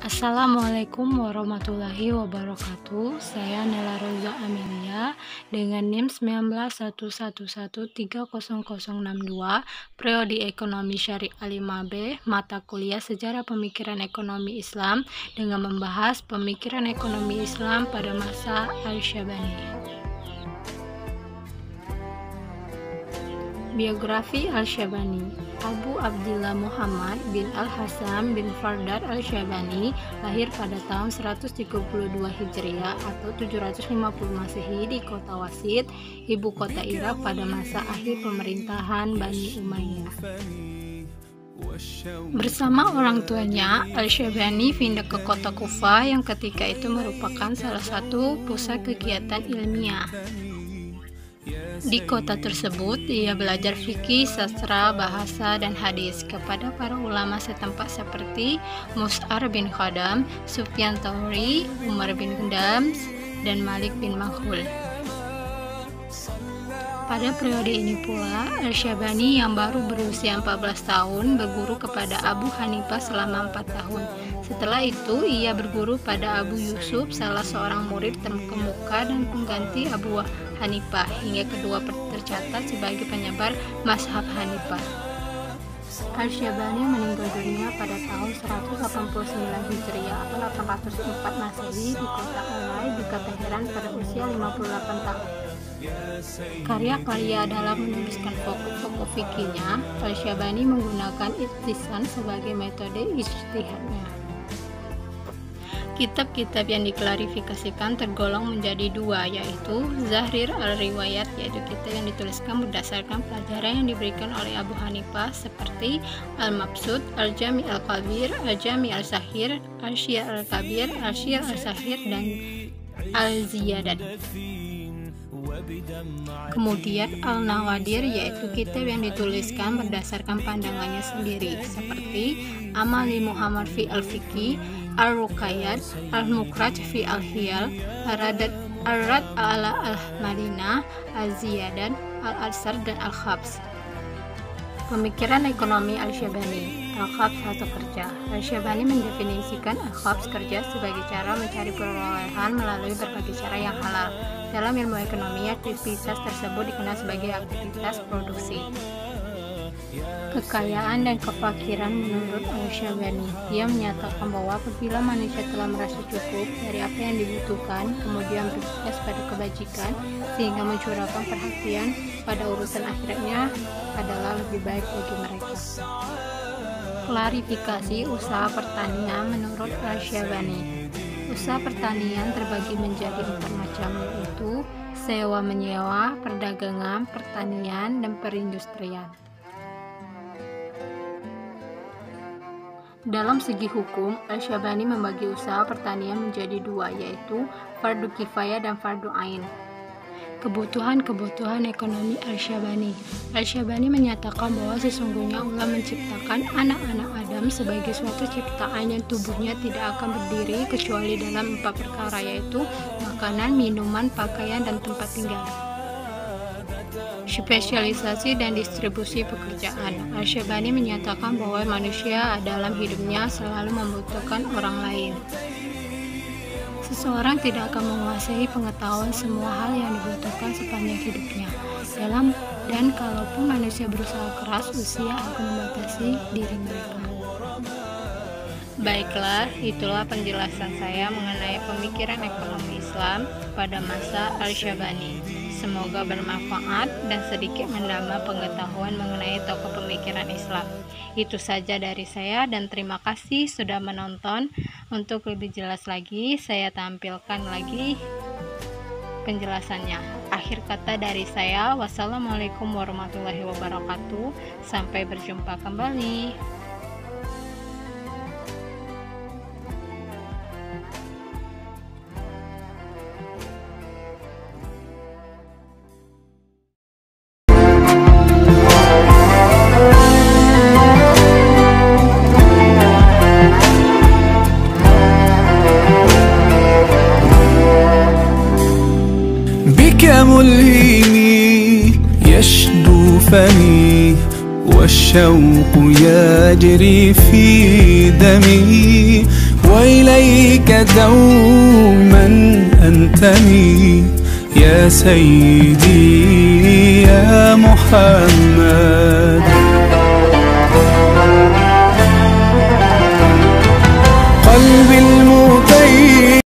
Assalamualaikum warahmatullahi wabarakatuh. Saya Nela Roza Amelia dengan NIM 19111300062, Prodi Ekonomi Syariah 5B, mata kuliah Sejarah Pemikiran Ekonomi Islam, dengan membahas pemikiran ekonomi Islam pada masa Al-Syabani. Biografi Al-Syabani. Abu Abdillah Muhammad bin Al-Hasan bin Fardad Al-Syabani lahir pada tahun 132 Hijriah atau 750 Masehi di kota Wasit, ibu kota Irak pada masa akhir pemerintahan Bani Umayyah. Bersama orang tuanya, Al-Syabani pindah ke kota Kufah yang ketika itu merupakan salah satu pusat kegiatan ilmiah. Di kota tersebut, ia belajar fikih, sastra, bahasa, dan hadis kepada para ulama setempat seperti Mus'ar bin Khadam, Sufyan Tsauri, Umar bin Dams, dan Malik bin Makhul. Pada periode ini pula, Al-Syabani yang baru berusia 14 tahun berguru kepada Abu Hanifah selama 4 tahun. Setelah itu, ia berguru pada Abu Yusuf, salah seorang murid terkemuka dan pengganti Abu Hanifah, hingga kedua tercatat sebagai penyebar mazhab Hanifah. Al-Syabani meninggal dunia pada tahun 189 Hijriah atau 804 Masehi di kota Alai di Teheran pada usia 58 tahun. Karya-karya dalam menuliskan pokok-pokok fikihnya, Al-Syabani menggunakan ikhtisan sebagai metode ijtihadnya. Kitab-kitab yang diklarifikasikan tergolong menjadi dua, yaitu Zahrir al-Riwayat, yaitu kitab yang dituliskan berdasarkan pelajaran yang diberikan oleh Abu Hanifah seperti Al-Mabsut, Al-Jami al-Kabir, Al-Jami al-Sahir, Al-Syir al-Kabir, Al-Syir al-Sahir, dan Al-Ziyadat. Kemudian Al-Nawadir, yaitu kitab yang dituliskan berdasarkan pandangannya sendiri seperti Amali Muhammad fi al-Fiqi, Al-Ruqayyat, Al-Mukraj fi al-Hiyal, Al-Rad ala al-Madinah, Al-Ziyadat, Al-Arsar, dan Al-Khabs. Pemikiran ekonomi Al-Syabani. Al-Khabs atau kerja. Al-Syabani mendefinisikan Al-Khabs kerja sebagai cara mencari perolehan melalui berbagai cara yang halal. Dalam ilmu ekonomi, aktivitas tersebut dikenal sebagai aktivitas produksi. Kekayaan dan kefakiran menurut Al-Syabani. Dia menyatakan bahwa apabila manusia telah merasa cukup dari apa yang dibutuhkan, kemudian berfokus pada kebajikan, sehingga mencurahkan perhatian pada urusan akhiratnya adalah lebih baik bagi mereka. Klarifikasi usaha pertanian menurut Al-Syabani. Usaha pertanian terbagi menjadi 4 macam, yaitu sewa-menyewa, perdagangan, pertanian, dan perindustrian. Dalam segi hukum, Al-Syabani membagi usaha pertanian menjadi dua, yaitu fardu kifayah dan fardu ain. Kebutuhan ekonomi Al-Syabani. Al-Syabani menyatakan bahwa sesungguhnya Allah menciptakan anak-anak Adam sebagai suatu ciptaan yang tubuhnya tidak akan berdiri kecuali dalam 4 perkara, yaitu makanan, minuman, pakaian, dan tempat tinggal. Spesialisasi dan distribusi pekerjaan. Al-Syabani menyatakan bahwa manusia dalam hidupnya selalu membutuhkan orang lain. Seseorang tidak akan menguasai pengetahuan semua hal yang dibutuhkan sepanjang hidupnya. Dan kalaupun manusia berusaha keras, usia akan membatasi diri mereka. Baiklah, itulah penjelasan saya mengenai pemikiran ekonomi Islam pada masa Al-Syabani. Semoga bermanfaat dan sedikit menambah pengetahuan mengenai tokoh pemikiran Islam. Itu saja dari saya dan terima kasih sudah menonton. Untuk lebih jelas lagi, saya tampilkan lagi penjelasannya. Akhir kata dari saya, wassalamualaikum warahmatullahi wabarakatuh. Sampai berjumpa kembali. ملهمي يشدو فمي والشوق يجري في دمي ويل إليك دوما أنتمي يا سيدي يا محمد.